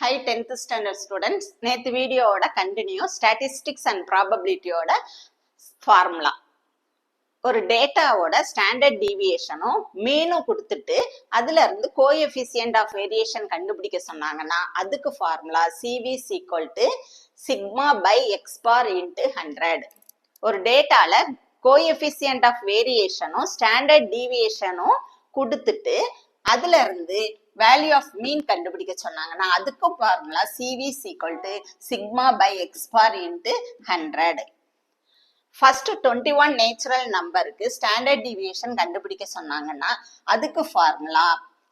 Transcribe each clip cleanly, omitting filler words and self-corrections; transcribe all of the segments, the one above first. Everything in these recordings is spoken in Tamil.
Hi 10th standard students, நேத்து வீடியோவோட கண்டினியூ ஸ்டாட்டிஸ்டிக்ஸ் அண்ட் ப்ராபபிலிட்டியோட ஃபார்முலா. ஒரு டேட்டாவோட ஸ்டாண்டர்ட் டீவியேஷனும் மீனும் கொடுத்துட்டு அதுல இருந்து கோஎஃபிசியன்ட் ஆஃப் வேரியேஷன் கண்டுபிடிக்க சொன்னாங்கன்னா அதுக்கு formula CV equal to sigma by x bar into 100. ஒரு டேட்டால கோஎஃபிசியன்ட் ஆஃப் வேரியேஷனும் ஸ்டாண்டர்ட் டீவியேஷனும் கொடுத்துட்டு அதுல இருந்து வேல்யூ ஆஃப் மீன் கண்டுபிடிக்க சொன்னாங்கன்னா அதுக்கும் formula CV equal to sigma by x bar into 100. First 21 natural நம்பருக்கு ஸ்டாண்டர்ட் டீவியேஷன் கண்டுபிடிக்க சொன்னாங்கன்னா அதுக்கு ஃபார்முலா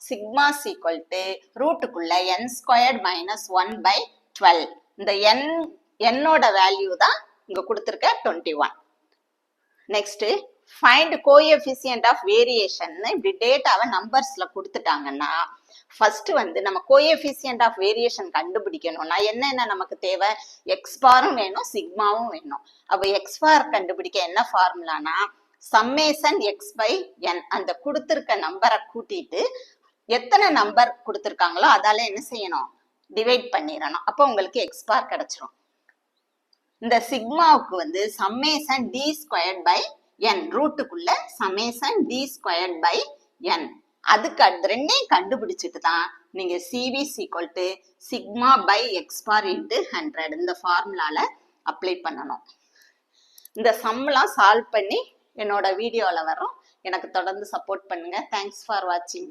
சிக்மா ஈக்குவல் டு ரூட்டுக்குள்ள n ஸ்கொயர்ட் மைனஸ் 1 பை 12. இந்த என்னோட வேல்யூ தான் இங்க கொடுத்துருக்க 21. Next find coefficient of variation. இப்படி டேட்டாவை நம்பர்ஸ்ல கொடுத்துட்டாங்கன்னா ஃபர்ஸ்ட் நம்ம கோஎஃபிசியன்ட் ஆஃப் வேரியேஷன் கண்டுபிடிக்கணும்னா என்னென்ன நமக்கு தேவை? எக்ஸ் பாரும் வேணும், சிக்மாவும் வேணும். அப்ப எக்ஸ் பார் கண்டுபிடிக்க என்ன ஃபார்முலானா சம்மேஷன் எக்ஸ் பை என். அந்த கொடுத்துருக்க நம்பரை கூட்டிட்டு எத்தனை நம்பர் கொடுத்துருக்காங்களோ அதால என்ன செய்யணும்? டிவைட் பண்ணிடணும். அப்போ உங்களுக்கு எக்ஸ் பார் கிடைச்சிரும். இந்த சிக்மாவுக்கு summation d squared by n, ரூட்டுக்குள்ள summation d squared by n. அதுக்கு அது ரெண்டையும் கண்டுபிடிச்சிட்டு தான் நீங்க CV equal to sigma by x bar into 100 இந்த ஃபார்முலால அப்ளை பண்ணணும். இந்த சம்லாம் சால்வ் பண்ணி என்னோட வீடியோல வரும். எனக்கு தொடர்ந்து சப்போர்ட் பண்ணுங்க. தேங்க்ஸ் ஃபார் வாட்சிங்.